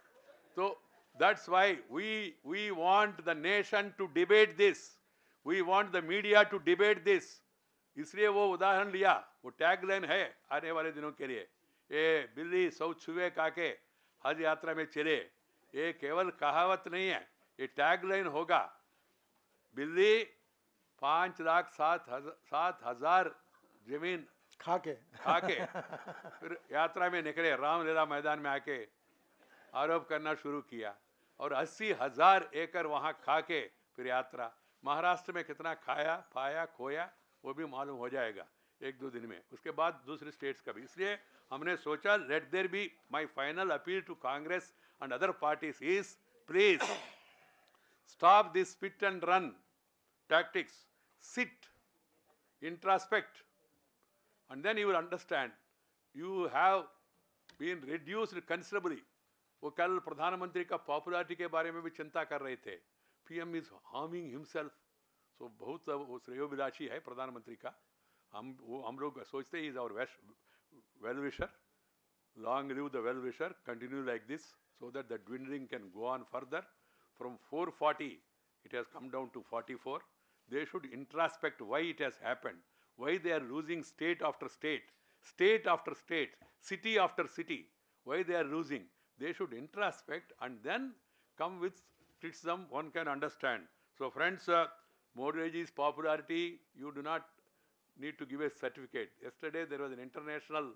तो that's why we want the nation to debate this. We want the media to debate this. इसलिए वो उदाहरण लिया, वो टैगलाइन है आने वाले दिनों के लिए। ये बिल्ली सौ छुए काके हज यात्रा में चले, ये केवल कहावत नहीं है, ये टैगलाइन होगा। बिल्ली 5,07,000 जमीन खाके फिर यात्रा में निकले, रामलीला मैदान में आके आरोप करना शुरू किया और 80,000 एकड़ वहां खाके फिर यात्रा। महाराष्ट्र में कितना खाया, पाया, खोया वो भी मालूम हो जाएगा 1-2 दिन में, उसके बाद दूसरी स्टेट्स का भी। इसलिए हमने सोचा let there be, my final appeal to Congress and other parties is please stop this spit and run tactics. Sit, introspect, and then you will understand you have been reduced considerably. वो कल प्रधानमंत्री का popularity के बारे में भी चिंता कर रहे थे। PM is harming himself. So बहुत वो श्रेयोभिलाषी है प्रधानमंत्री का। हम लोग सोचते he is our well wisher. Long live the well wisher, continue like this so that the dwindling can go on further. From 440 it has come down to 44. They should introspect why it has happened, why they are losing state after state, state after state, city after city, why they are losing. They should introspect and then come with criticism one can understand. So friends, Modi ji's popularity, you do not need to give a certificate. Yesterday there was an international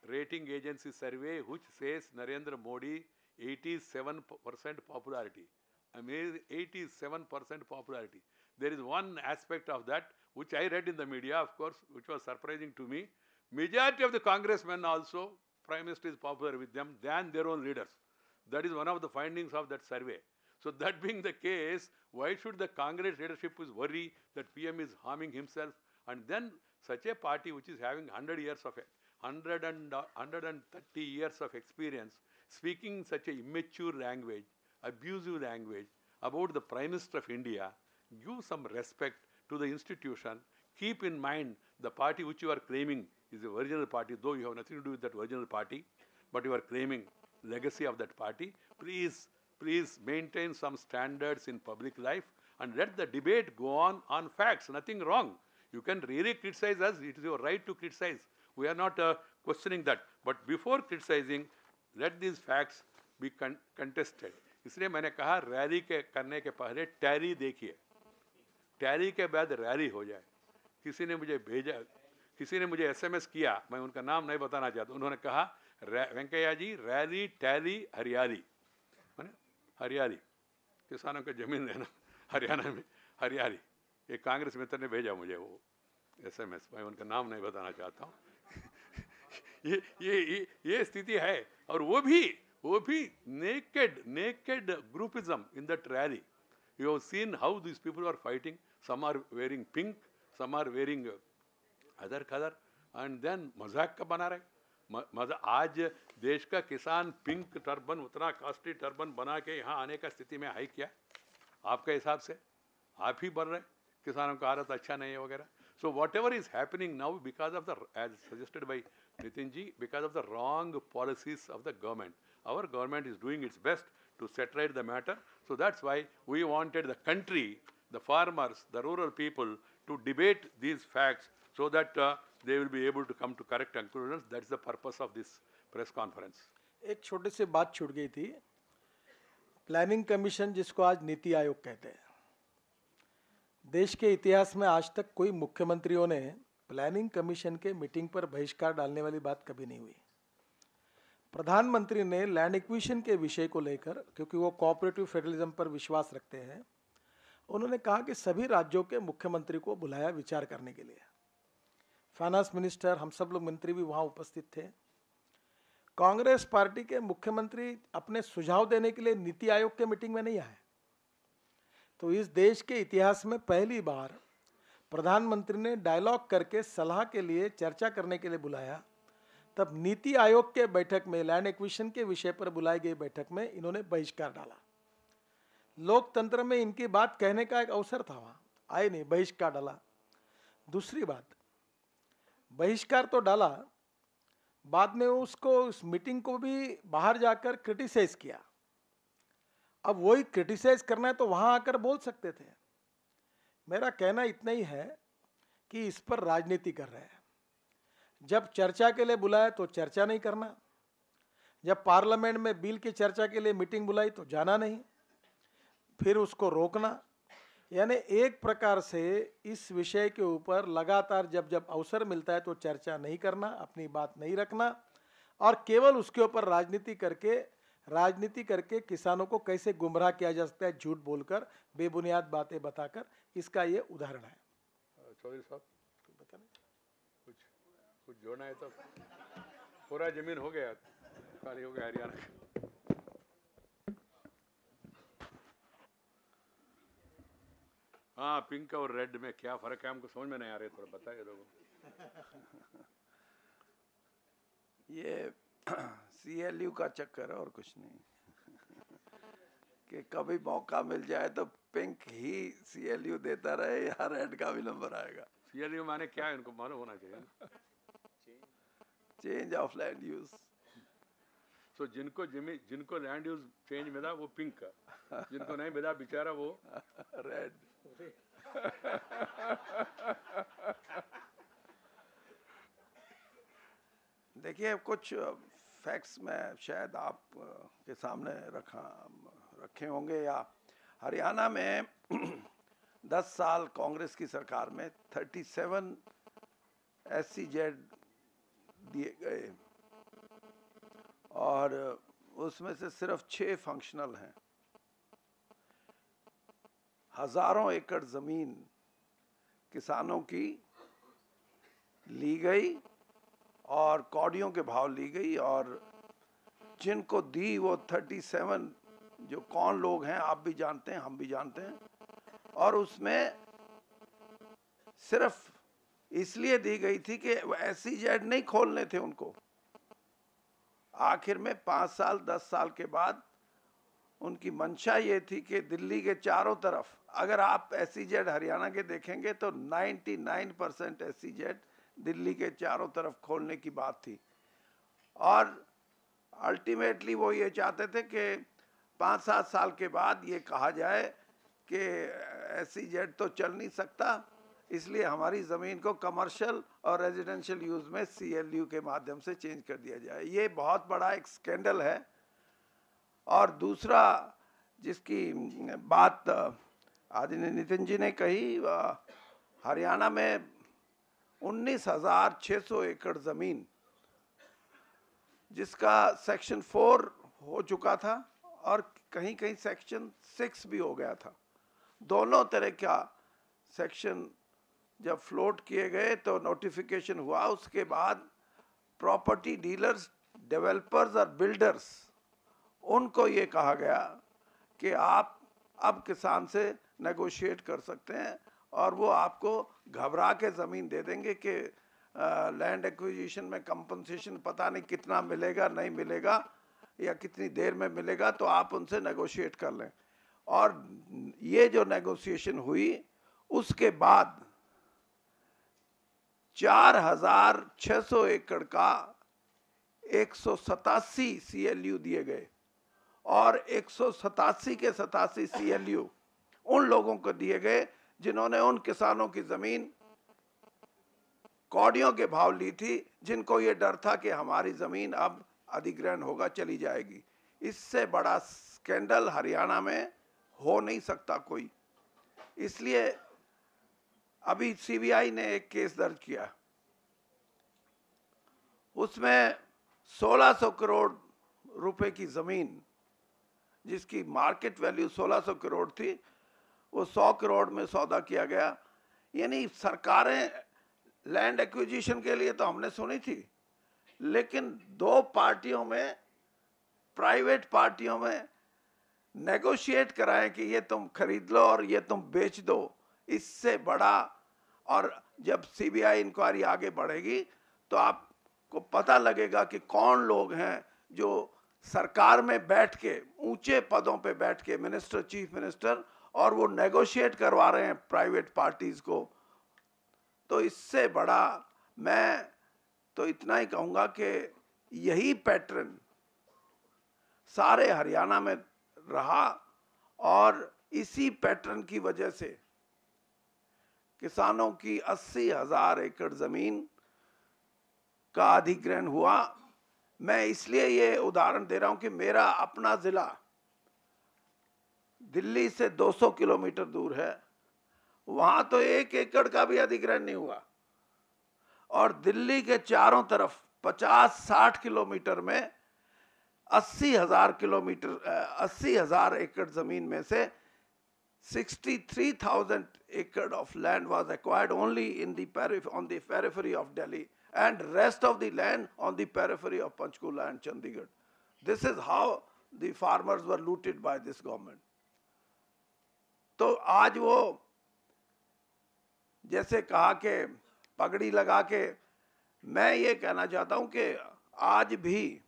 rating agency survey which says Narendra Modi 87% popularity. Amazing, 87% popularity. There is one aspect of that which I read in the media, of course, which was surprising to me. Majority of the congressmen also, Prime Minister is popular with them than their own leaders. That is one of the findings of that survey. So that being the case, why should the Congress leadership is worry that PM is harming himself? And then such a party which is having 130 years of experience, speaking such a immature language, abusive language about the Prime Minister of India, give some respect to the institution, keep in mind the party which you are claiming is the original party, though you have nothing to do with that original party, but you are claiming legacy of that party. Please maintain some standards in public life and let the debate go on facts. Nothing wrong. You can really criticize us. It is your right to criticize. We are not questioning that. But before criticizing, let these facts be contested. इसलिए मैंने कहा rally के करने के पहले tally देखिए, tally के बाद रैली हो जाए. किसी ने मुझे भेजा, किसी ने मुझे एसएमएस किया, मैं उनका नाम नहीं बताना चाहता. उन्होंने कहा वेंकैया जी रैली टैली हरियाली, हरियाली किसानों को जमीन देना हरियाणा में, हरियाली. एक कांग्रेस मित्र ने भेजा मुझे वो एसएमएस, मैं उनका नाम नहीं बताना चाहता हूँ. ये स्थिति है. और वो भी naked groupism in that rally. You have seen how these people are fighting. Some are wearing pink, some are wearing other color, and then मजाक का बना रहे. आज देश का किसान पिंक टर्बन, उतना कॉस्टली टर्बन बना के यहाँ आने का स्थिति में है क्या? आपके हिसाब से आप ही बढ़ रहे, किसानों का हालत अच्छा नहीं है वगैरह. So whatever is happening now, because of the, as suggested by Nitin ji, because of the wrong policies of the government. Our government is doing its best to set right the matter. So that's why we wanted the country, the farmers, the rural people to debate these facts so that they will be able to come to correct conclusions. That's the purpose of this press conference. एक छोटी सी बात छूट गई थी. Planning commission, जिसको आज नीति आयोग कहते हैं, देश के इतिहास में आज तक कोई मुख्यमंत्रियों ने प्लानिंग कमीशन के मीटिंग पर बहिष्कार डालने वाली बात कभी नहीं हुई. प्रधानमंत्री ने लैंड एक्विजिशन के विषय को लेकर, क्योंकि वो कोऑपरेटिव फेडरलिज्म पर विश्वास रखते हैं, उन्होंने कहा कि सभी राज्यों के मुख्यमंत्री को बुलाया विचार करने के लिए. फाइनेंस मिनिस्टर, हम सब लोग मंत्री भी वहाँ उपस्थित थे. कांग्रेस पार्टी के मुख्यमंत्री अपने सुझाव देने के लिए नीति आयोग के मीटिंग में नहीं आए. तो इस देश के इतिहास में पहली बार प्रधानमंत्री ने डायलॉग करके सलाह के लिए, चर्चा करने के लिए बुलाया. तब नीति आयोग के बैठक में, लैंड एक्विजिशन के विषय पर बुलाई गई बैठक में इन्होंने बहिष्कार डाला. लोकतंत्र में इनकी बात कहने का एक अवसर था, वहाँ आए नहीं, बहिष्कार डाला. दूसरी बात, बहिष्कार तो डाला, बाद में उसको, उस मीटिंग को भी बाहर जाकर क्रिटिसाइज किया. अब वही क्रिटिसाइज करना है तो वहाँ आकर बोल सकते थे. मेरा कहना इतना ही है कि इस पर राजनीति कर रहे हैं. जब चर्चा के लिए बुलाया तो चर्चा नहीं करना, जब पार्लियामेंट में बिल की चर्चा के लिए मीटिंग बुलाई तो जाना नहीं, फिर उसको रोकना. यानी एक प्रकार से इस विषय के ऊपर लगातार जब जब अवसर मिलता है तो चर्चा नहीं करना, अपनी बात नहीं रखना, और केवल उसके ऊपर राजनीति करके किसानों को कैसे गुमराह किया जा सकता है, झूठ बोलकर, बेबुनियाद बातें बताकर. इसका ये उदाहरण है. चौधरी साहब बता नहीं, कुछ जोड़ना है तो. पूरा जमीन हो गया, खाली हो गया हरियाणा का. हाँ, पिंक और रेड में क्या फर्क है हमको समझ में नहीं आ रहा है, थोड़ा बताइए लोगों. ये CLU का चक्कर है और कुछ नहीं. कि कभी मौका मिल जाए तो पिंक ही CLU देता रहे या रेड का भी नंबर आएगा. CLU माने क्या है, इनको मालूम होना चाहिए. Change of land use. So जिनको लैंड यूज चेंज मिला वो पिंक का, जिनको नहीं मिला बेचारा वो रेड. देखिए, कुछ फैक्ट्स में शायद आप के सामने रखे होंगे. या हरियाणा में 10 साल कांग्रेस की सरकार में 37 SEZ दिए गए और उसमें से सिर्फ 6 फंक्शनल हैं. हजारों एकड़ जमीन किसानों की ली गई और कौड़ियों के भाव ली गई, और जिनको दी वो 37 जो कौन लोग हैं आप भी जानते हैं, हम भी जानते हैं. और उसमें सिर्फ इसलिए दी गई थी कि SEZ नहीं खोलने थे उनको. आखिर में 5 साल 10 साल के बाद उनकी मंशा ये थी कि दिल्ली के चारों तरफ, अगर आप SEZ हरियाणा के देखेंगे तो 99% SEZ दिल्ली के चारों तरफ खोलने की बात थी। और अल्टीमेटली वो ये चाहते थे कि 5-7 साल के बाद ये कहा जाए कि SEZ तो चल नहीं सकता, इसलिए हमारी ज़मीन को कमर्शियल और रेजिडेंशियल यूज़ में CLU के माध्यम से चेंज कर दिया जाए। ये बहुत बड़ा एक स्कैंडल है। और दूसरा जिसकी बात आदरणीय नितिन जी ने कही, हरियाणा में 19,600 एकड़ ज़मीन जिसका सेक्शन 4 हो चुका था और कहीं कहीं सेक्शन 6 भी हो गया था। दोनों तरह का सेक्शन जब फ्लोट किए गए तो नोटिफिकेशन हुआ, उसके बाद प्रॉपर्टी डीलर्स, डेवलपर्स और बिल्डर्स, उनको ये कहा गया कि आप अब किसान से नेगोशिएट कर सकते हैं और वो आपको घबरा के ज़मीन दे देंगे कि लैंड एक्विजिशन में कंपनसेशन पता नहीं कितना मिलेगा, नहीं मिलेगा या कितनी देर में मिलेगा, तो आप उनसे नेगोशिएट कर लें। और ये जो नेगोशिएशन हुई उसके बाद 4,600 एकड़ का 187 CLU दिए गए और 187 के 87 CLU उन लोगों को दिए गए जिन्होंने उन किसानों की ज़मीन कौड़ियों के भाव ली थी, जिनको ये डर था कि हमारी ज़मीन अब अधिग्रहण होगा, चली जाएगी। इससे बड़ा स्कैंडल हरियाणा में हो नहीं सकता कोई। इसलिए अभी CBI ने एक केस दर्ज किया, उसमें 1600 करोड़ रुपए की ज़मीन जिसकी मार्केट वैल्यू 1600 करोड़ थी, वो 100 करोड़ में सौदा किया गया। यानी सरकारें लैंड एक्विजिशन के लिए तो हमने सुनी थी, लेकिन दो पार्टियों में, प्राइवेट पार्टियों में नेगोशिएट कराएं कि ये तुम खरीद लो और ये तुम बेच दो, इससे बड़ा। और जब CBI इंक्वायरी आगे बढ़ेगी तो आपको पता लगेगा कि कौन लोग हैं जो सरकार में बैठ के, ऊंचे पदों पे बैठ के, मिनिस्टर, चीफ मिनिस्टर, और वो नेगोशिएट करवा रहे हैं प्राइवेट पार्टीज को। तो इससे बड़ा मैं तो इतना ही कहूँगा कि यही पैटर्न सारे हरियाणा में रहा और इसी पैटर्न की वजह से किसानों की 80,000 एकड़ ज़मीन का अधिग्रहण हुआ। मैं इसलिए ये उदाहरण दे रहा हूं कि मेरा अपना ज़िला दिल्ली से 200 किलोमीटर दूर है, वहां तो 1 एकड़ का भी अधिग्रहण नहीं हुआ। और दिल्ली के चारों तरफ 50-60 किलोमीटर में 80,000 एकड़ जमीन में से 63,000 acre of land was acquired only in the on the periphery of Delhi, and rest of the land on the periphery of Panchkula and Chandigarh. This is how the farmers were looted by this government. तो आज वो जैसे कहा कि पगड़ी लगा के, मैं ये कहना चाहता हूं कि आज भी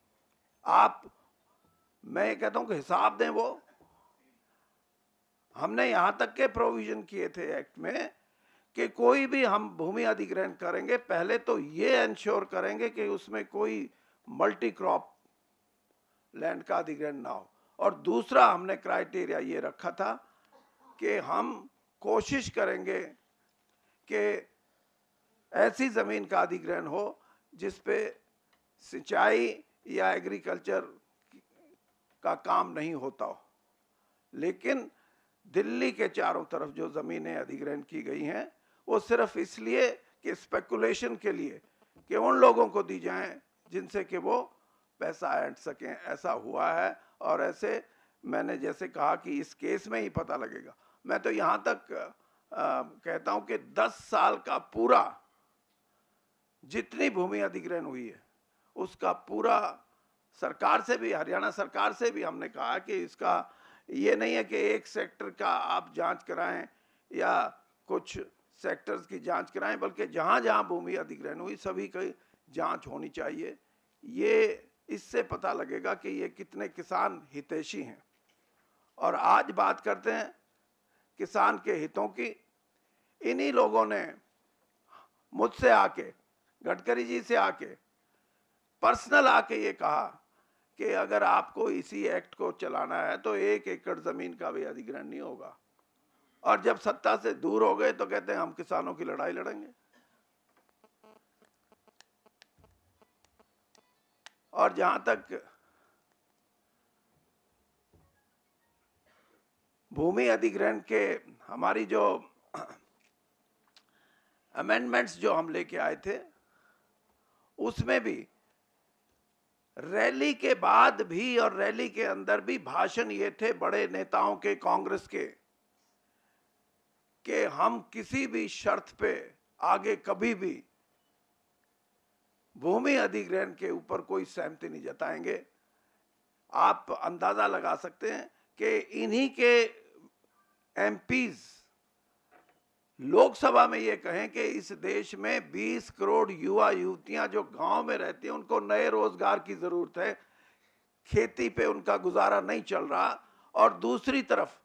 आप, मैं ये कहता हूं कि हिसाब दें। वो हमने यहां तक के प्रोविजन किए थे एक्ट में कि कोई भी हम भूमि अधिग्रहण करेंगे, पहले तो ये इंश्योर करेंगे कि उसमें कोई मल्टी क्रॉप लैंड का अधिग्रहण ना हो। और दूसरा हमने क्राइटेरिया ये रखा था कि हम कोशिश करेंगे कि ऐसी ज़मीन का अधिग्रहण हो जिस पे सिंचाई या एग्रीकल्चर का काम नहीं होता हो। लेकिन दिल्ली के चारों तरफ जो ज़मीनें अधिग्रहण की गई हैं वो सिर्फ इसलिए कि स्पेकुलेशन के लिए कि उन लोगों को दी जाएं जिनसे कि वो पैसा ऐंठ सकें, ऐसा हुआ है। और ऐसे मैंने जैसे कहा कि इस केस में ही पता लगेगा। मैं तो यहाँ तक कहता हूँ कि 10 साल का पूरा जितनी भूमि अधिग्रहण हुई है उसका पूरा सरकार से भी, हरियाणा सरकार से भी हमने कहा कि इसका ये नहीं है कि एक सेक्टर का आप जांच कराएं या कुछ सेक्टर्स की जांच कराएं, बल्कि जहाँ जहाँ भूमि अधिग्रहण हुई सभी की जांच होनी चाहिए। ये इससे पता लगेगा कि ये कितने किसान हितैषी हैं। और आज बात करते हैं किसान के हितों की। इन्हीं लोगों ने मुझसे आके, गडकरी जी से आके, पर्सनल आके ये कहा कि अगर आपको इसी एक्ट को चलाना है तो 1 एकड़ जमीन का भी अधिग्रहण नहीं होगा। और जब सत्ता से दूर हो गए तो कहते हैं हम किसानों की लड़ाई लड़ेंगे। और जहां तक भूमि अधिग्रहण के हमारी जो अमेंडमेंट्स जो हम लेके आए थे, उसमें भी रैली के बाद भी और रैली के अंदर भी भाषण ये थे बड़े नेताओं के, कांग्रेस के, कि हम किसी भी शर्त पे आगे कभी भी भूमि अधिग्रहण के ऊपर कोई सहमति नहीं जताएंगे। आप अंदाजा लगा सकते हैं कि इन्हीं के एमपीज लोकसभा में ये कहें कि इस देश में 20 करोड़ युवा युवतियां जो गांव में रहती हैं, उनको नए रोजगार की जरूरत है, खेती पे उनका गुजारा नहीं चल रहा, और दूसरी तरफ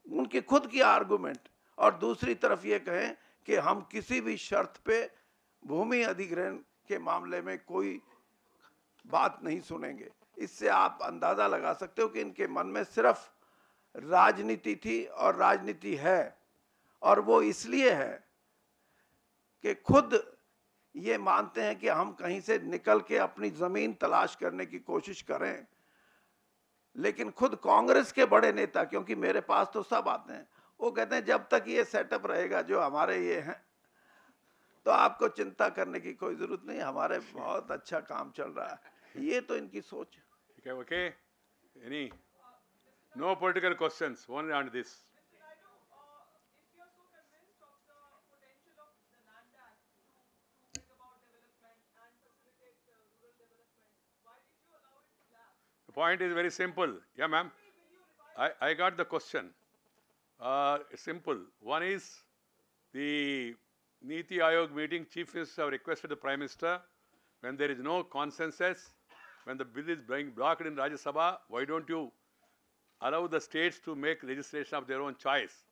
उनकी खुद की आर्गुमेंट, और दूसरी तरफ ये कहें कि हम किसी भी शर्त पे भूमि अधिग्रहण के मामले में कोई बात नहीं सुनेंगे। इससे आप अंदाजा लगा सकते हो कि इनके मन में सिर्फ राजनीति थी और राजनीति है, और वो इसलिए है कि खुद ये मानते हैं कि हम कहीं से निकल के अपनी जमीन तलाश करने की कोशिश करें। लेकिन खुद कांग्रेस के बड़े नेता, क्योंकि मेरे पास तो सब आते हैं, वो कहते हैं जब तक ये सेटअप रहेगा जो हमारे ये हैं, तो आपको चिंता करने की कोई जरूरत नहीं, हमारे बहुत अच्छा काम चल रहा है। ये तो इनकी सोच है। Okay. Any? No political questions. Only on this. The point is very simple. Yeah, ma'am. I got the question. It's simple. One is the Niti Aayog meeting, Chief Minister have requested the Prime Minister, when there is no consensus, when the bill is being blocked in Rajya Sabha, why don't you allow the states to make legislation of their own choice?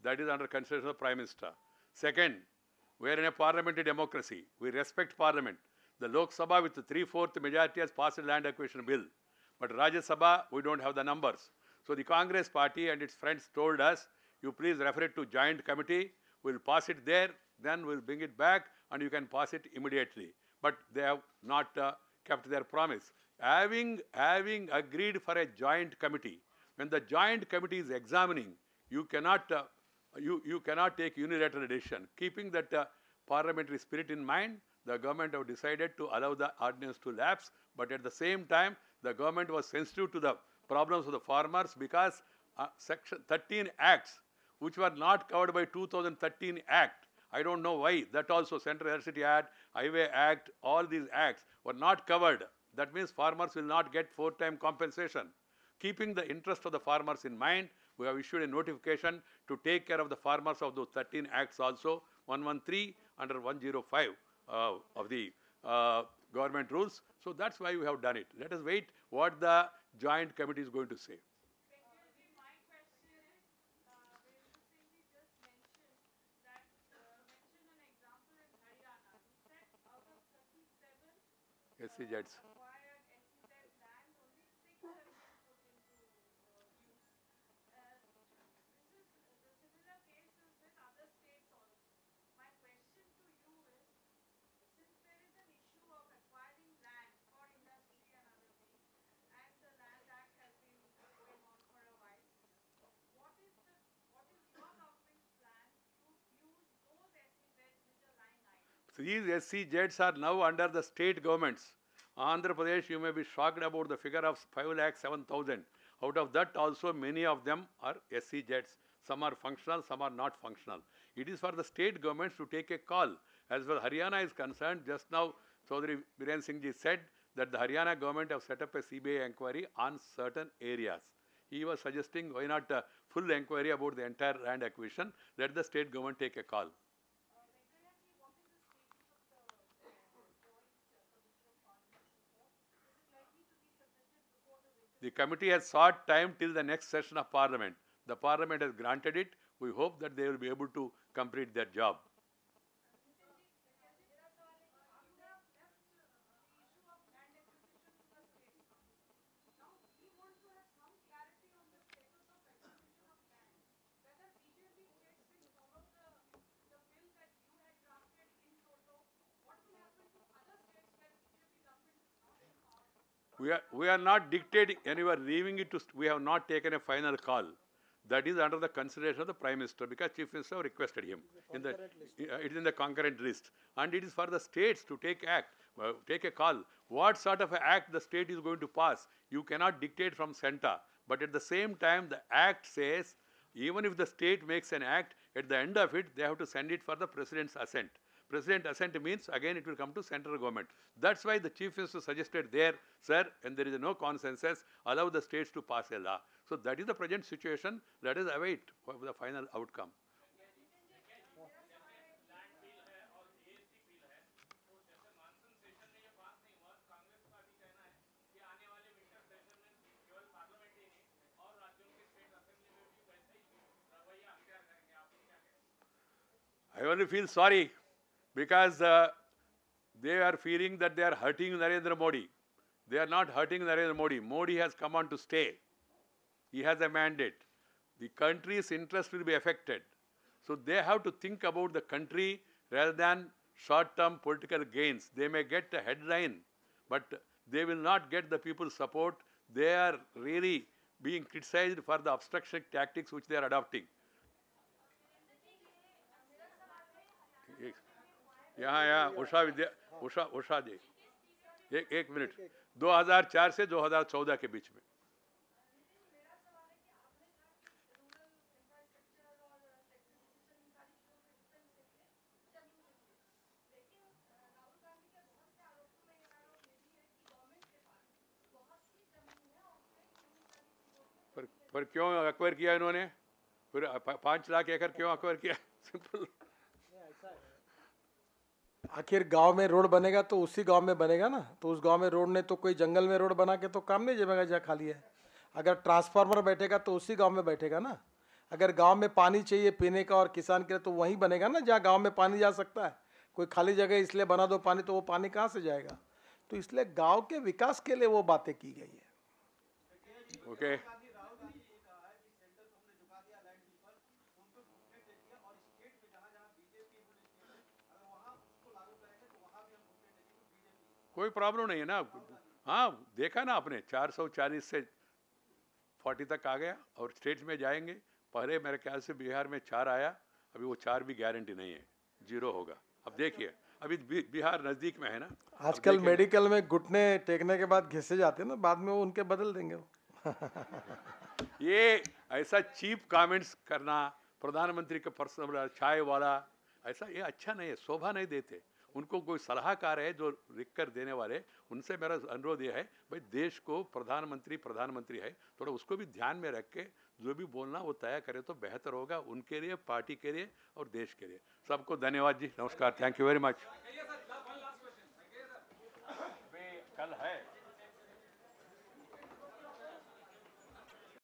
That is under consideration of the Prime Minister. Second, we are in a parliamentary democracy. We respect Parliament. The Lok Sabha with the 3/4 majority has passed a land acquisition bill. But Rajya Sabha, we don't have the numbers. So the Congress party and its friends told us, you please refer it to joint committee, we'll pass it there, then we'll bring it back and you can pass it immediately. But they have not kept their promise. Having agreed for a joint committee, when the joint committee is examining, you cannot take unilateral decision. Keeping that parliamentary spirit in mind, the government have decided to allow the ordinance to lapse, but at the same time, the government was sensitive to the problems of the farmers because Section 13 acts, which were not covered by 2013 Act, I don't know why, that also Central Electricity Act, Highway Act, all these acts were not covered. That means farmers will not get 4-time compensation. Keeping the interest of the farmers in mind, we have issued a notification to take care of the farmers of those 13 acts also, 113 under 105 of the government rules. So that's why we have done it. Let us wait what the joint committee is going to say. SEZs. So these SEZs are now under the state governments. Andhra Pradesh, you may be shocked about the figure of 5,07,000. Out of that also many of them are SEZs. Some are functional, some are not functional. It is for the state governments to take a call. As far as Haryana is concerned, just now Chaudhary Biren Singh ji said that the Haryana government have set up a CBI inquiry on certain areas. He was suggesting why not a full inquiry about the entire land acquisition. Let the state government take a call. The committee has sought time till the next session of Parliament. The Parliament has granted it. We hope that they will be able to complete their job. We are not dictating anywhere, leaving it to, we have not taken a final call. That is under the consideration of the Prime Minister, because Chief Minister requested him. It is in the concurrent list. And it is for the states to take a call. What sort of a act the state is going to pass? You cannot dictate from center. But at the same time, the act says, even if the state makes an act, at the end of it, they have to send it for the President's assent. President assent means again it will come to central government. That's why the Chief Minister suggested there, sir, and there is no consensus, allow the states to pass a law. So that is the present situation. Let us await for the final outcome. I only feel sorry because they are feeling that they are hurting Narendra Modi. They are not hurting Narendra Modi. Modi has come on to stay. He has a mandate. The country's interest will be affected. So they have to think about the country rather than short-term political gains. They may get a headline, but they will not get the people's support. They are really being criticized for the obstruction tactics which they are adopting. यहाँ उषा जी एक minute 2004 से 2014 के बीच में पर क्यों acquire किया इन्होंने? फिर 5 लाख एकड़ क्यों अक्वायर किया? सिंपल। आखिर गांव में रोड बनेगा तो उसी गांव में बनेगा ना, तो उस गांव में रोड नहीं तो कोई जंगल में रोड बना के तो काम नहीं जमेगा जहाँ खाली है। अगर ट्रांसफार्मर बैठेगा तो उसी गांव में बैठेगा ना। अगर गांव में पानी चाहिए पीने का और किसान के लिए तो वहीं बनेगा ना जहाँ गांव में पानी जा सकता है। कोई खाली जगह इसलिए बना दो पानी, तो वो पानी कहाँ से जाएगा? तो इसलिए गाँव के विकास के लिए वो बातें की गई है। ओके कोई प्रॉब्लम नहीं है ना। हाँ देखा ना आपने 440 से 40 तक आ गया और स्टेट्स में जाएंगे। पहले मेरे ख्याल से बिहार में 4 आया, अभी वो 4 भी गारंटी नहीं है, 0 होगा। अब देखिए अभी बिहार नजदीक में है ना। आजकल मेडिकल में घुटने टेकने के बाद घिसे जाते हैं ना, बाद में वो उनके बदल देंगे वो। ये ऐसा चीप कमेंट्स करना, प्रधानमंत्री के पर्सनल चाय वाला, ऐसा ये अच्छा नहीं है, शोभा नहीं देते। उनको कोई सलाहकार है जो लिख कर देने वाले, उनसे मेरा अनुरोध ये है भाई देश को प्रधानमंत्री है, थोड़ा उसको भी ध्यान में रख के जो भी बोलना वो तय करे तो बेहतर होगा उनके लिए, पार्टी के लिए और देश के लिए। सबको धन्यवाद जी, नमस्कार, थैंक यू वेरी मच। कल है